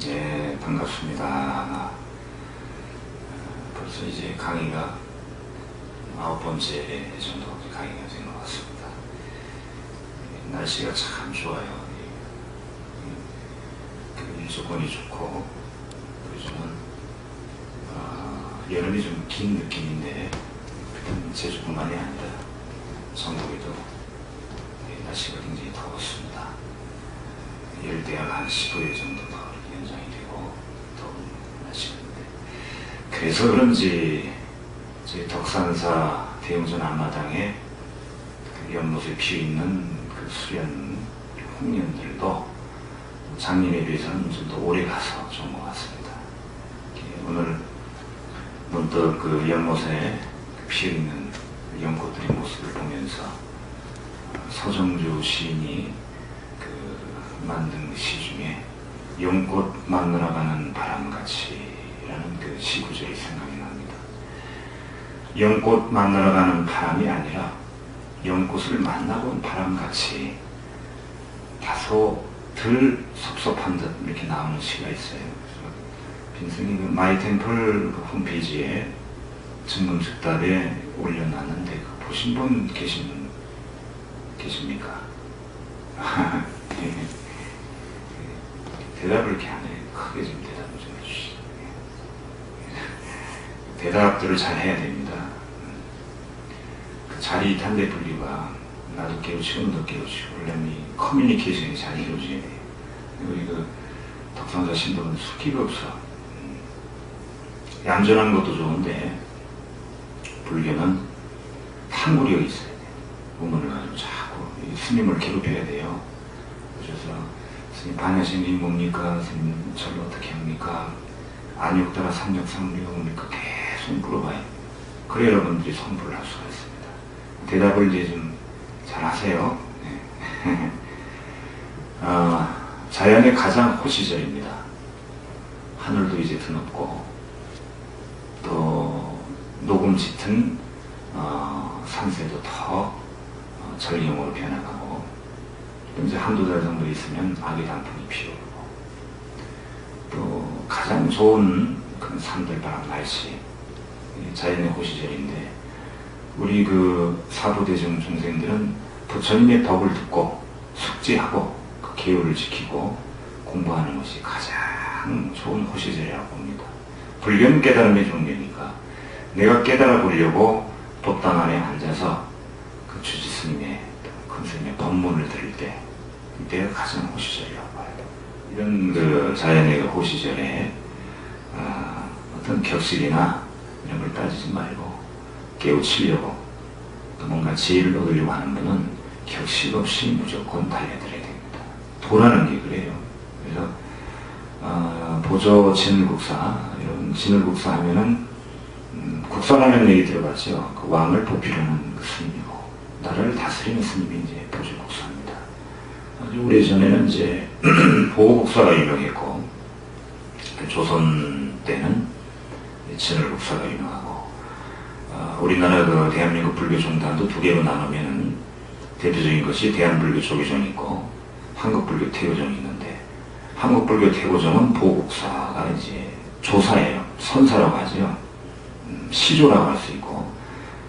네, 반갑습니다. 벌써 이제 강의가 9번째 정도 강의가 된 것 같습니다. 날씨가 참 좋아요. 일조건이 좋고, 요즘은 여름이 좀 긴 느낌인데, 제주뿐만이 아니라 전국에도 날씨가 굉장히 더웠습니다. 열대야가 한 15일 정도 더 연장이 되고 더운 날씨인데, 그래서 그런지 저희 덕산사 대웅전 앞마당에 그 연못에 피어있는 그 수련 홍련들도 작년에 비해서는 좀 더 오래 가서 좋은 것 같습니다. 오늘 문득 그 연못에 피어있는 연꽃들의 모습을 보면서 서정주 시인이 만든 시 중에 연꽃 만나러 가는 바람같이라는 그 시 구절이 생각이 납니다. 연꽃 만나러 가는 바람이 아니라 연꽃을 만나고 온 바람같이 다소 덜 섭섭한 듯 이렇게 나오는 시가 있어요. 빈승이 그 마이템플 그 홈페이지에 증문즉답에 올려놨는데 그 보신 분 계십니까? 대답을 이렇게 안 해요. 크게 좀 대답을 좀 해주시죠. 대답들을 잘 해야 됩니다. 그 자리 단대 분리가 나도 깨우치고 너도 깨우치고 그러려면 이 커뮤니케이션이 잘 이루어져야 돼요. 우리 그 덕산사 신도는 숙기가 없어. 얌전한 것도 좋은데 불교는 탕구리가 있어야 돼요. 우문을 가지고 자꾸 스님을 괴롭혀야 돼요. 그래서 스님 반야심이 뭡니까? 스님 절로 어떻게 합니까? 안욕따라 삼적삼류가 뭡니까? 계속 물어봐요. 그래 여러분들이 선불을 할 수가 있습니다. 대답을 이제 좀 잘 하세요. 네. 자연의 가장 호시절입니다. 하늘도 이제 드높고 또 녹음 짙은 산세도 더 절경으로 변해가고 이제 한두 달 정도 있으면 아기 단풍이 피어오르고 또 가장 좋은 그 산들바람 날씨 자연의 호시절인데 우리 그 사부대중 중생들은 부처님의 법을 듣고 숙지하고 그 계율을 지키고 공부하는 것이 가장 좋은 호시절이라고 봅니다. 불교는 깨달음의 종교니까 내가 깨달아 보려고 법당 안에 앉아서 그 주지스님의 큰 스님의 법문을 들을 때 이때가 가장 호시절이라고 봐요. 이런 그 자연의 호시절에 어떤 격식이나 이런 걸 따지지 말고 깨우치려고 또 뭔가 지혜를 얻으려고 하는 분은 격식 없이 무조건 달려들어야 됩니다. 도라는 게 그래요. 그래서 보조 진을국사, 이런 진을국사 하면은 국사라는 얘기 들어봤죠. 그 왕을 보필하는 그 스님이고 나라를 다스리는 스님이 이제 보조국사입니다. 아주 오래전에는 이제 보호국사가 유명했고 조선 때는 진을국사가 유명하고 우리나라 그 대한민국 불교종단도 두 개로 나누면은 대표적인 것이 대한불교 조계종이 있고 한국불교 태교종이 있는데 한국불교 태교종은 보국사가 이제 조사예요. 선사라고 하죠. 시조라고 할 수 있고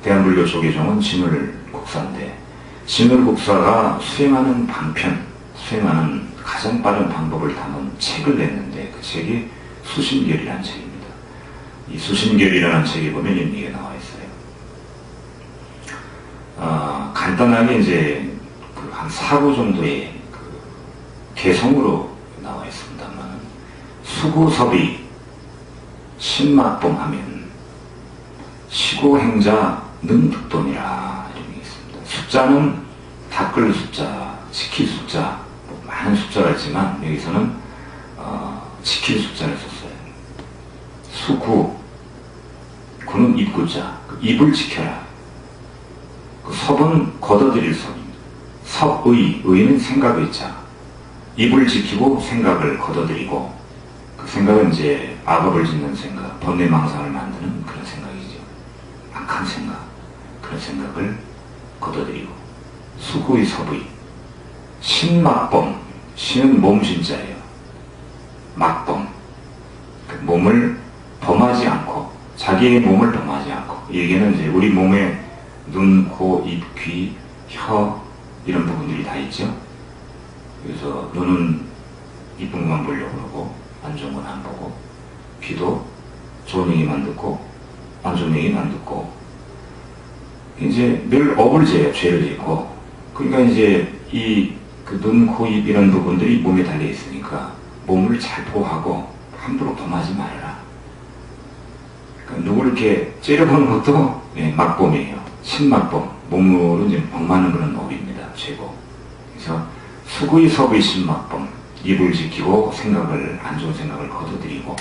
대한불교 조계종은 진을국사인데 진을국사가 수행하는 방편, 수행하는 가장 빠른 방법을 담은 책을 냈는데 그 책이 수신결이라는 책입니다. 이 수신결이라는 책에 보면 이런 얘기가 나와 있어요. 간단하게 이제 한 4구 정도의 그 개성으로 나와 있습니다만 수구섭이 신막봉 하면 시고행자 능득돈이라 이런 게 있습니다. 숫자는 닦을 숫자, 지킬 숫자, 뭐 많은 숫자가 있지만 여기서는 지킬 숫자를 썼어요. 수구, 구는 입구자, 그 입을 지켜라. 그 섭은 걷어들일 섭입니다. 섭의, 의는 생각의 자. 입을 지키고 생각을 걷어들이고 그 생각은 이제 악업을 짓는 생각, 번뇌망상을 만드는 그런 생각이죠. 악한 생각, 그런 생각을 걷어들이고 수구의 섭의 신막범, 신은 몸신자예요. 막범, 몸을 범하지 않고, 자기의 몸을 범하지 않고, 여기에는 이제 우리 몸에 눈, 코, 입, 귀, 혀, 이런 부분들이 다 있죠. 그래서 눈은 이쁜 것만 보려고 그러고, 안 좋은 건 안 보고, 귀도 좋은 얘기만 듣고, 안 좋은 얘기만 듣고, 이제 늘 업을 지어요. 죄를 짓고. 그러니까 이제 이 그 눈, 코, 입 이런 부분들이 몸에 달려 있으니까 몸을 잘 보호하고 함부로 범하지 말아라. 그러니까 누구를 이렇게 째려보는 것도 막범이에요. 신막범. 몸으로 이제 범하는 그런 업입니다. 최고. 그래서 수구의 섭의 신막범. 입을 지키고 생각을, 안 좋은 생각을 거둬들이고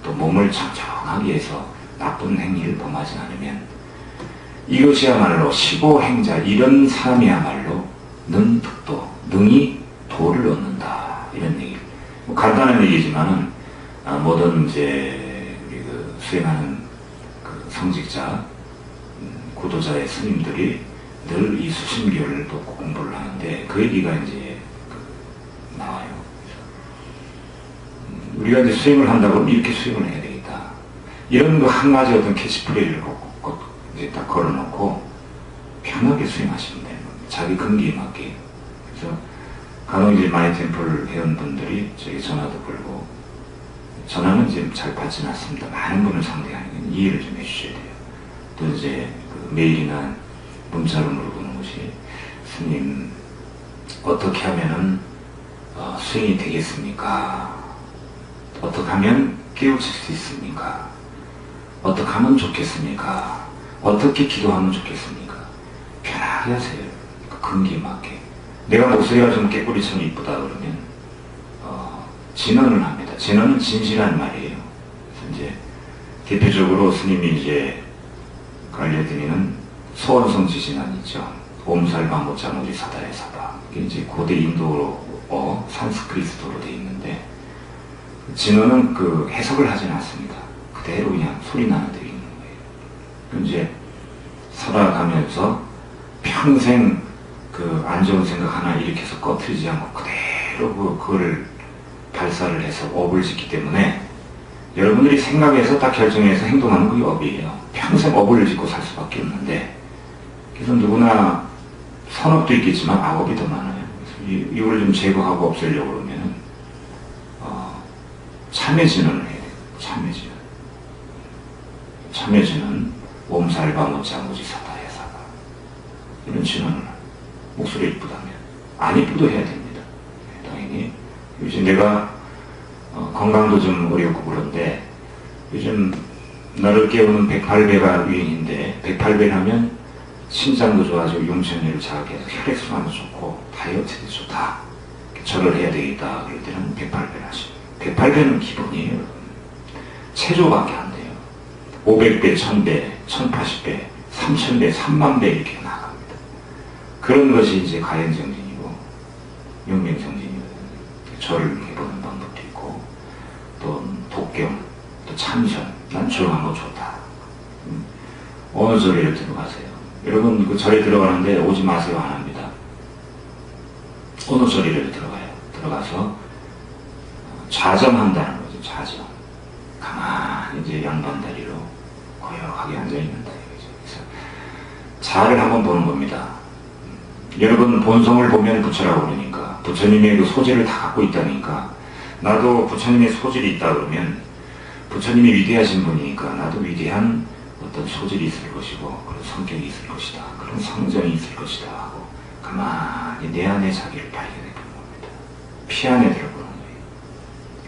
또 몸을 청정하게 해서 나쁜 행위를 범하지 않으면 이것이야말로 시고행자, 이런 사람이야말로 능득도, 능히 도를 얻는다. 이런 얘기. 뭐 간단한 얘기지만은, 모든 이제, 우리 그 수행하는 그 성직자, 구도자의 스님들이 늘 이 수심교를 또 공부를 하는데 그 얘기가 이제 나와요. 우리가 이제 수행을 한다고 하면 이렇게 수행을 해야 되겠다. 이런 거 한 가지 어떤 캐치프레이를 이제 딱 걸어놓고 편하게 수행하시면 되는 겁니다. 자기 근기에 맞게. 그래서 간혹 이제 마이템플 회원분들이 저에게 전화도 걸고, 전화는 지금 잘 받지는 않습니다. 많은 분을 상대하는 이해를 좀 해주셔야 돼요. 또 이제 그 메일이나 문자로 물어보는 것이, 스님 어떻게 하면은 수행이 되겠습니까? 어떻게 하면 깨우칠 수 있습니까? 어떻게 하면 좋겠습니까? 어떻게 기도하면 좋겠습니까? 편하게 하세요. 그 근기에 맞게. 내가 목소리가 좀 깨꼬리처럼 이쁘다 그러면 진언을 합니다. 진언은 진실한 말이에요. 그래서 이제 대표적으로 스님이 이제 알려드리는 소원성 지진안 있죠. 옴살방모짜모리 사다의 사바. 이게 이제 고대 인도어 산스크리트어로 되어 있는데, 진언은 그 해석을 하지는 않습니다. 그대로 그냥 소리 나는 대로 있는 거예요. 이제 살아가면서 평생 그 안 좋은 생각 하나 일으켜서 꺼트리지 않고 그대로 그거를 발사를 해서 업을 짓기 때문에 여러분들이 생각해서 딱 결정해서 행동하는 그게 업이에요. 평생 업을 짓고 살 수밖에 없는데, 그래서 누구나 선업도 있겠지만 악업이 더 많아요. 그래서 이걸 좀 제거하고 없애려고 그러면은 참회진언을 해야 돼요. 참회진언. 참회진언 옴살방모짜모지 사다야 사다. 이런 진언을 목소리 이쁘다면 안 이쁘도 해야 됩니다. 당연히 요즘 내가 건강도 좀 어렵고 그런데 요즘 나를 깨우는 108배가 유행인데, 108배를 하면 신장도 좋아지고 용천율을 자극해서 혈액순환도 좋고 다이어트도 좋다. 절을 해야 되겠다. 그럴 때는 108배를 하시고, 108배는 기본이에요. 체조밖에 안 돼요. 500배, 1000배, 1080배, 3000배, 30,000배 이렇게 나갑니다. 그런 것이 이제 가연정진이고 용맹정진이거든요. 절을 해보는 방법도 있고, 또 독경, 또 참선. 난 조용한 거 좋다. 어느 절에 들어가세요. 여러분 그 절에 들어가는데 오지 마세요. 안 합니다. 어느 절이라도 들어가요. 들어가서 좌정한다는 거죠. 좌정. 가만히 이제 양반다리로 고요하게 앉아있는다. 그래서 자를 한번 보는 겁니다. 여러분 본성을 보면 부처라고 그러니까, 부처님의 그 소질을 다 갖고 있다니까, 나도 부처님의 소질이 있다 그러면 부처님이 위대하신 분이니까 나도 위대한 어떤 소질이 있을 것이고 그런 성격이 있을 것이다. 그런 성정이 있을 것이다 하고 가만히 내 안에 자기를 발견해 보는 겁니다. 피 안에 들어보는 거예요.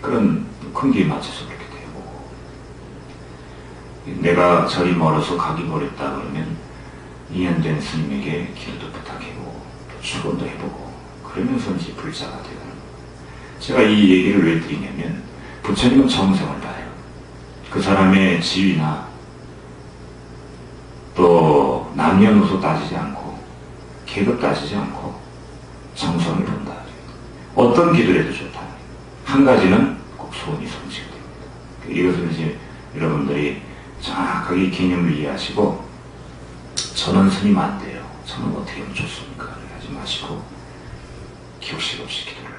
그런 근기에 맞춰서 그렇게 되고, 내가 절이 멀어서 가기 어렵다 그러면 인연된 스님에게 기도도 부탁해보고 또 축원도 해보고 그러면서 이제 불자가 되는 거예요. 제가 이 얘기를 왜 드리냐면, 부처님은 정성을 다해요. 그 사람의 지위나 또 남녀노소 따지지 않고 계급 따지지 않고 정성을 본다. 어떤 기도를 해도 좋다. 한 가지는 꼭 소원이 성취가 됩니다. 이것을 이제 여러분들이 정확하게 개념을 이해하시고, 저는 스님 안 돼요. 저는 어떻게 하면 좋습니까? 하지 마시고 기억식 없이 기도를